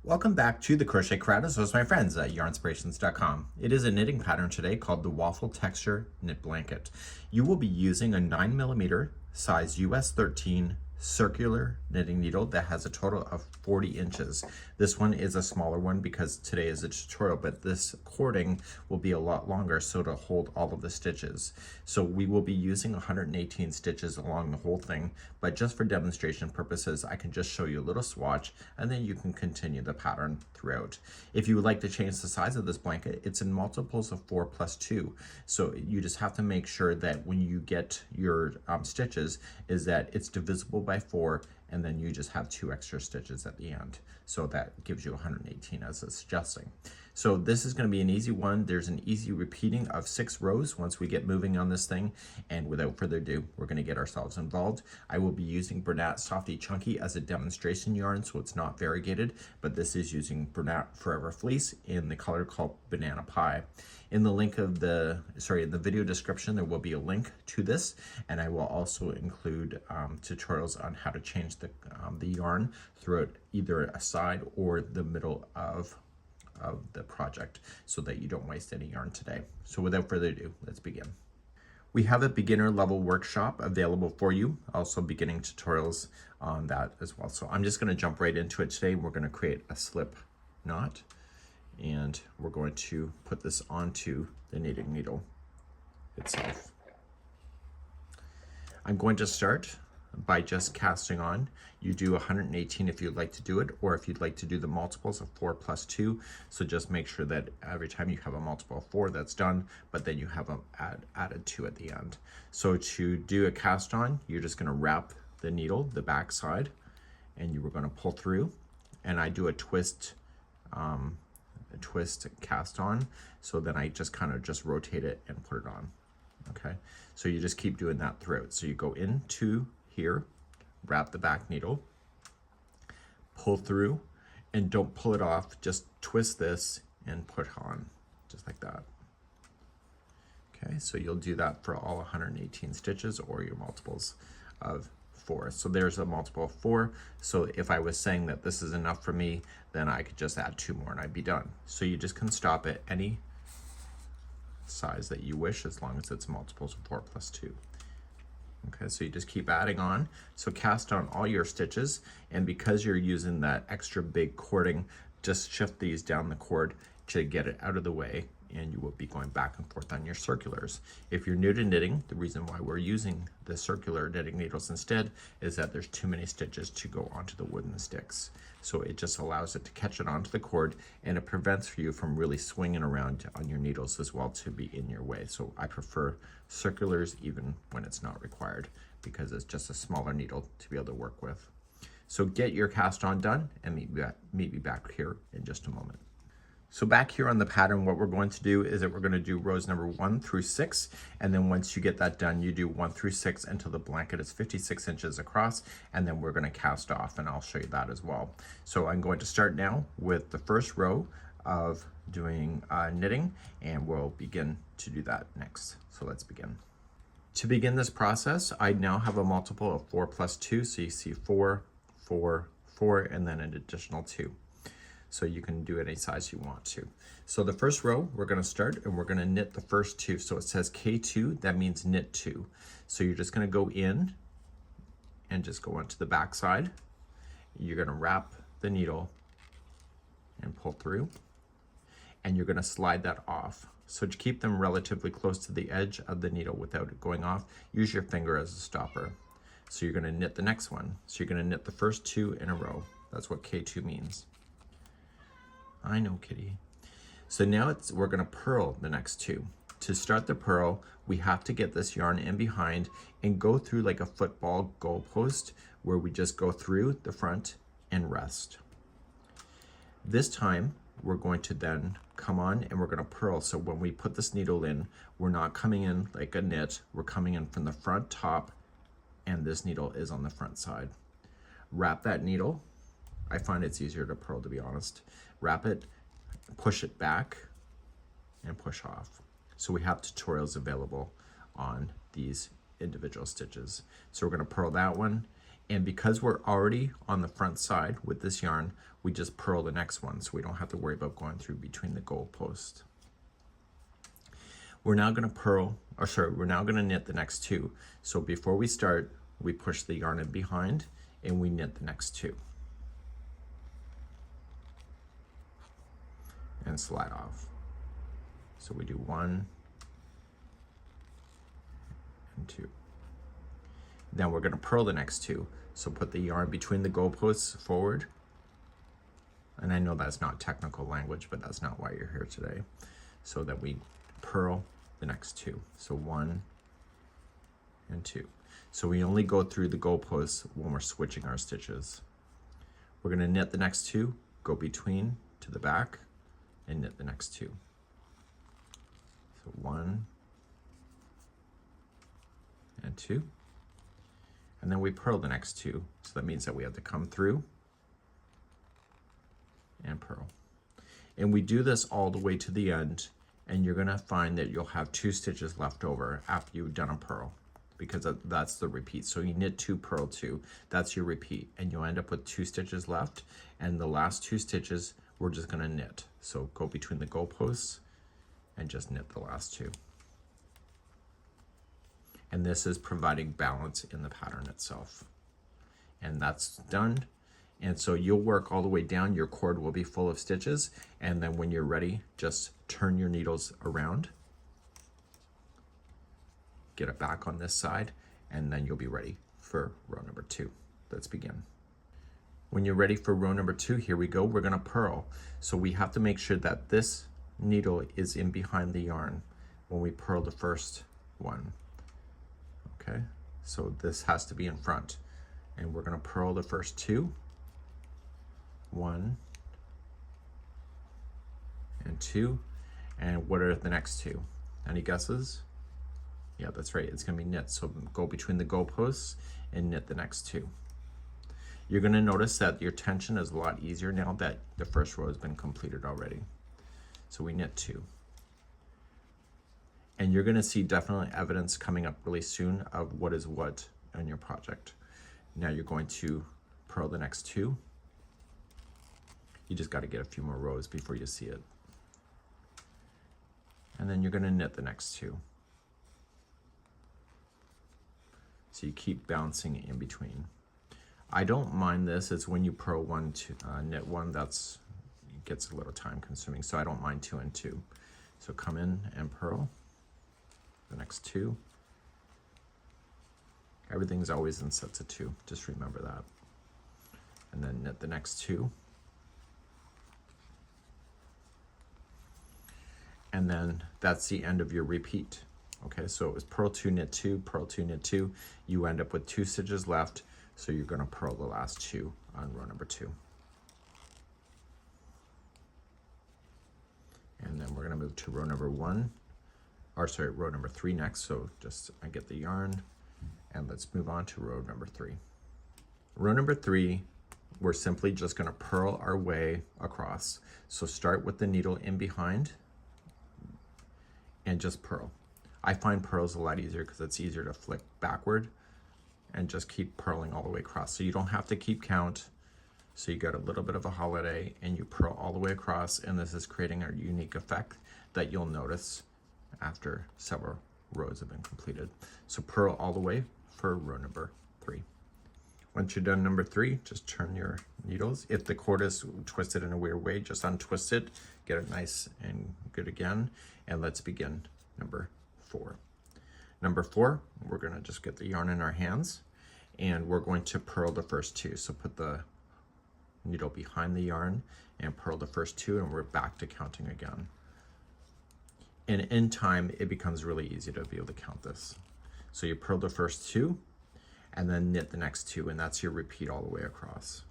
Welcome back to the Crochet Crowd as well as my friends at Yarnspirations.com. It is a knitting pattern today called the Waffle Texture Knit Blanket. You will be using a 9mm size US 13 circular knitting needle that has a total of 40 inches. This one is a smaller one because today is a tutorial, but this cording will be a lot longer so to hold all of the stitches. So we will be using 118 stitches along the whole thing, but just for demonstration purposes, I can just show you a little swatch and then you can continue the pattern throughout. If you would like to change the size of this blanket, it's in multiples of 4+2. So you just have to make sure that when you get your stitches is that it's divisible by 4, and then you just have 2 extra stitches at the end. So that gives you 118 as it's suggesting. So this is going to be an easy one. There's an easy repeating of 6 rows once we get moving on this thing. And without further ado, we're going to get ourselves involved. I will be using Bernat Softee Chunky as a demonstration yarn, so it's not variegated, but this is using Bernat Forever Fleece in the color called Banana Pie. In the link of the video description, there will be a link to this, and I will also include tutorials on how to change the yarn throughout either a side or the middle of the project so that you don't waste any yarn today. So without further ado, let's begin. We have a beginner level workshop available for you, also beginning tutorials on that as well. So I'm just going to jump right into it today. We're going to create a slip knot, and we're going to put this onto the knitting needle itself. I'm going to start by just casting on. You do 118 if you'd like to do it, or if you'd like to do the multiples of 4+2. So just make sure that every time you have a multiple of 4, that's done, but then you have them added 2 at the end. So to do a cast on, you're just going to wrap the needle, the back side, and you were going to pull through, and I do a twist cast on, so then I just kind of just rotate it and put it on. Okay, so you just keep doing that throughout. So you go into here, wrap the back needle, pull through, and don't pull it off, just twist this and put on, just like that. Okay, so you'll do that for all 118 stitches or your multiples of 4. So there's a multiple of 4. So if I was saying that this is enough for me, then I could just add 2 more and I'd be done. So you just can stop at any size that you wish as long as it's multiples of 4+2. Okay, so you just keep adding on. So cast on all your stitches, and because you're using that extra big cording, just shift these down the cord to get it out of the way, and you will be going back and forth on your circulars. If you're new to knitting, the reason why we're using the circular knitting needles instead is that there's too many stitches to go onto the wooden sticks. So it just allows it to catch it onto the cord, and it prevents you from really swinging around on your needles as well to be in your way. So I prefer circulars even when it's not required, because it's just a smaller needle to be able to work with. So get your cast on done and meet me back here in just a moment. So back here on the pattern, what we're going to do is that we're going to do rows number 1 through 6. And then once you get that done, you do 1 through 6 until the blanket is 56 inches across. And then we're going to cast off, and I'll show you that as well. So I'm going to start now with the first row of doing knitting, and we'll begin to do that next. So let's begin. To begin this process, I now have a multiple of 4+2. So you see 4, 4, 4, and then an additional 2. So you can do any size you want to. So the first row, we're going to start and we're going to knit the first 2. So it says K2, that means knit 2. So you're just going to go in and just go onto the back side. You're going to wrap the needle and pull through, and you're going to slide that off. So to keep them relatively close to the edge of the needle without it going off, use your finger as a stopper. So you're going to knit the next one. So you're going to knit the first 2 in a row. That's what K2 means. I know, kitty. So now we're going to purl the next 2. To start the purl, we have to get this yarn in behind and go through like a football goalpost, where we just go through the front and rest. This time, we're going to then come on and we're going to purl. So when we put this needle in, we're not coming in like a knit. We're coming in from the front top, and this needle is on the front side. Wrap that needle. I find it's easier to purl, to be honest. Wrap it, push it back, and push off. So we have tutorials available on these individual stitches. So we're going to purl that one, And because we're already on the front side with this yarn, we just purl the next one, so we don't have to worry about going through between the goalposts. We're now going to we're now going to knit the next two. So before we start, we push the yarn in behind and we knit the next two. And slide off. So we do 1 and 2. Then we're going to purl the next two. So put the yarn between the goalposts forward. And I know that's not technical language, but that's not why you're here today. So that we purl the next two. So 1 and 2. So we only go through the goalposts when we're switching our stitches. We're going to knit the next two, go between to the back, and knit the next two. So 1 and 2. And then we purl the next two. So that means that we have to come through and purl. And we do this all the way to the end, and you're gonna find that you'll have 2 stitches left over after you've done a purl, because that's the repeat. So you knit 2, purl 2, that's your repeat, and you'll end up with 2 stitches left, and the last 2 stitches we're just gonna knit. So go between the goalposts and just knit the last 2. And this is providing balance in the pattern itself. And that's done. And so you'll work all the way down, your cord will be full of stitches, and then when you're ready, just turn your needles around, get it back on this side, and then you'll be ready for row number 2. Let's begin. When you're ready for row number 2, here we go, we're gonna purl. So we have to make sure that this needle is in behind the yarn when we purl the first one. Okay, so this has to be in front. And we're gonna purl the first 2. 1 and 2. And what are the next 2? Any guesses? Yeah, that's right, it's gonna be knit. So go between the goalposts and knit the next 2. You're gonna notice that your tension is a lot easier now that the first row has been completed already. So we knit 2. And you're gonna see definitely evidence coming up really soon of what is what in your project. Now you're going to purl the next 2. You just gotta get a few more rows before you see it. And then you're gonna knit the next 2. So you keep bouncing in between. I don't mind this, it's when you purl 1 to knit 1, it gets a little time consuming, so I don't mind 2 and 2. So come in and purl the next 2. Everything's always in sets of 2, just remember that. And then knit the next 2. And then that's the end of your repeat. Okay, so it was purl 2, knit 2, purl 2, knit 2. You end up with 2 stitches left, so you're gonna purl the last 2 on row number 2. And then we're gonna move to row number 1, or sorry, row number 3 next. So just, I get the yarn, and let's move on to row number 3. Row number 3, we're simply just gonna purl our way across. So start with the needle in behind, and just purl. I find purls a lot easier because it's easier to flick backward and just keep purling all the way across. So you don't have to keep count. So you got a little bit of a holiday and you purl all the way across, and this is creating a unique effect that you'll notice after several rows have been completed. So purl all the way for row number 3. Once you're done number 3, just turn your needles. If the cord is twisted in a weird way, just untwist it, get it nice and good again. And let's begin number 4. Number 4, we're gonna just get the yarn in our hands, and we're going to purl the first 2. So put the needle behind the yarn and purl the first 2, and we're back to counting again. And in time, it becomes really easy to be able to count this. So you purl the first 2, and then knit the next 2, and that's your repeat all the way across.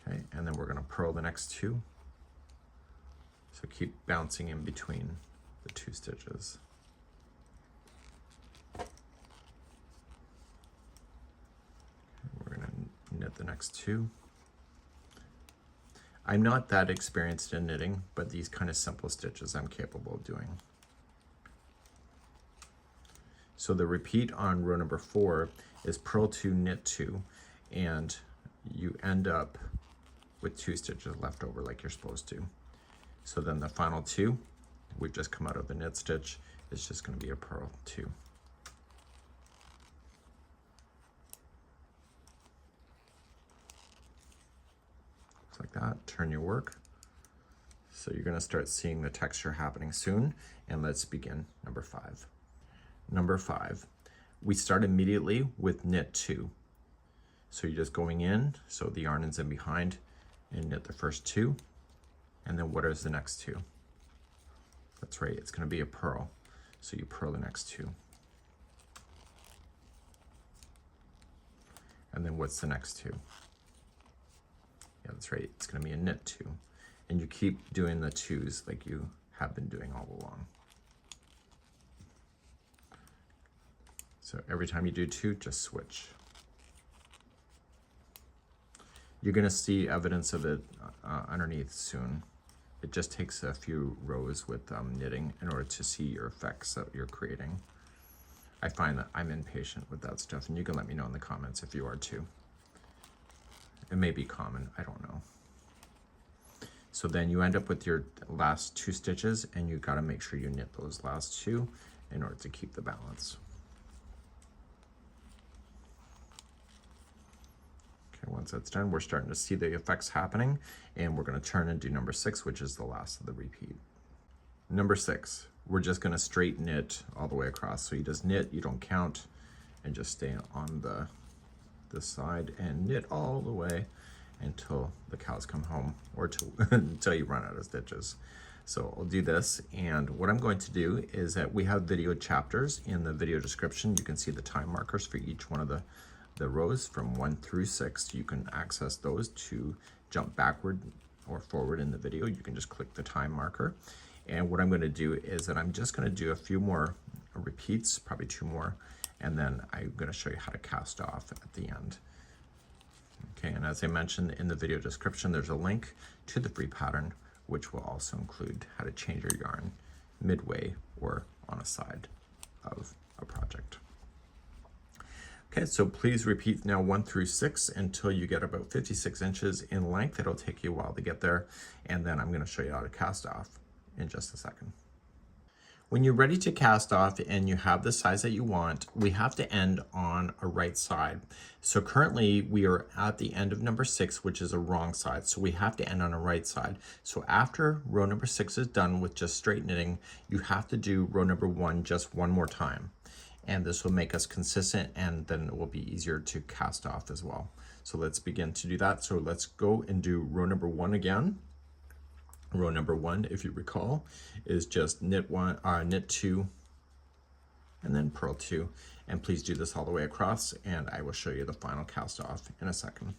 Okay, and then we're gonna purl the next 2. So keep bouncing in between the 2 stitches. We're gonna knit the next 2. I'm not that experienced in knitting, but these kind of simple stitches I'm capable of doing. So the repeat on row number 4 is purl 2, knit 2, and you end up with 2 stitches left over like you're supposed to. So then the final 2, we've just come out of the knit stitch, is just going to be a purl 2. Just like that. Turn your work. So you're going to start seeing the texture happening soon, and let's begin number 5. Number 5, we start immediately with knit 2. So you're just going in, so the yarn is in behind, and knit the first 2, and then what is the next 2? That's right, it's going to be a purl. So you purl the next 2. And then what's the next 2? Yeah, that's right, it's going to be a knit 2. And you keep doing the 2s like you have been doing all along. So every time you do 2, just switch. You're going to see evidence of it underneath soon. It just takes a few rows with knitting in order to see your effects that you're creating. I find that I'm impatient with that stuff, and you can let me know in the comments if you are too. It may be common, I don't know. So then you end up with your last 2 stitches, and you got to make sure you knit those last 2 in order to keep the balance. Okay, once that's done, we're starting to see the effects happening, and we're going to turn and do number 6, which is the last of the repeat. Number 6, we're just going to straight knit all the way across. So you just knit, you don't count, and just stay on the side and knit all the way until the cows come home, or until you run out of stitches. So I'll do this, and what I'm going to do is that we have video chapters in the video description. You can see the time markers for each one of the rows from 1 through 6. You can access those to jump backward or forward in the video. You can just click the time marker. And what I'm going to do is that I'm just going to do a few more repeats, probably 2 more, and then I'm going to show you how to cast off at the end. Okay, and as I mentioned in the video description, there's a link to the free pattern, which will also include how to change your yarn midway or on a side of a project. Okay, so please repeat now 1 through 6 until you get about 56 inches in length. It'll take you a while to get there, and then I'm going to show you how to cast off in just a second. When you're ready to cast off and you have the size that you want, we have to end on a right side. So currently we are at the end of number 6, which is a wrong side. So we have to end on a right side. So after row number 6 is done with just straight knitting, you have to do row number 1 just one more time. And this will make us consistent, and then it will be easier to cast off as well. So let's begin to do that. So let's go and do row number 1 again. Row number 1, if you recall, is just knit 2, and then purl 2. And please do this all the way across, and I will show you the final cast off in a second.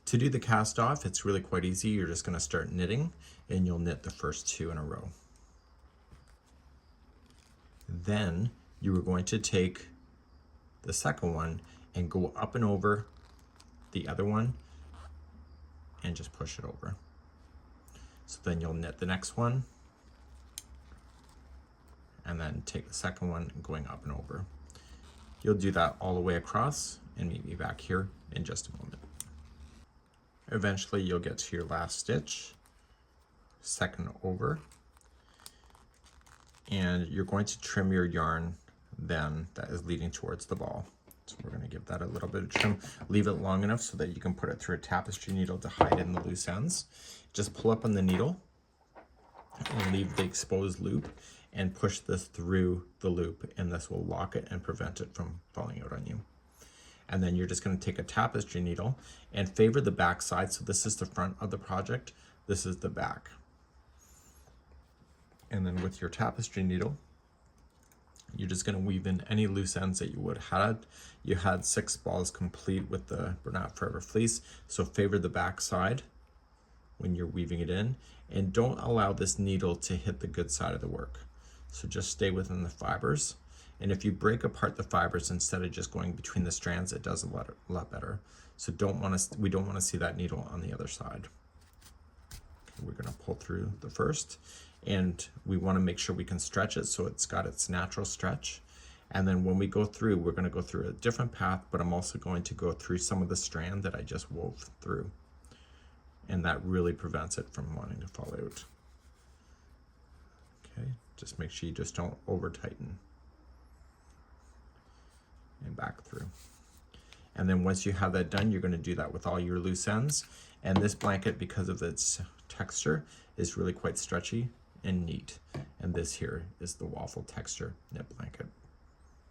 To do the cast off, it's really quite easy. You're just going to start knitting, and you'll knit the first 2 in a row. Then you are going to take the second one and go up and over the other one and just push it over. So then you'll knit the next one, and then take the second one going up and over. You'll do that all the way across, and meet me back here in just a moment. Eventually you'll get to your last stitch, second over, and you're going to trim your yarn then that is leading towards the ball. So we're going to give that a little bit of trim. Leave it long enough so that you can put it through a tapestry needle to hide in the loose ends. Just pull up on the needle and leave the exposed loop and push this through the loop, and this will lock it and prevent it from falling out on you. And then you're just going to take a tapestry needle and favor the back side. So this is the front of the project, this is the back. And then with your tapestry needle, you're just going to weave in any loose ends that you would have. You had 6 balls complete with the Bernat Forever Fleece, so favor the back side when you're weaving it in, and don't allow this needle to hit the good side of the work. So just stay within the fibers, and if you break apart the fibers instead of just going between the strands, it does a lot better. So we don't want to see that needle on the other side. Okay, we're going to pull through the first, and we want to make sure we can stretch it so it's got its natural stretch. And then when we go through, we're going to go through a different path, but I'm also going to go through some of the strand that I just wove through. And that really prevents it from wanting to fall out. Okay, just make sure you just don't over tighten. And back through. And then once you have that done, you're going to do that with all your loose ends. And this blanket, because of its texture, is really quite stretchy and neat. And this here is the Waffle texture knit blanket.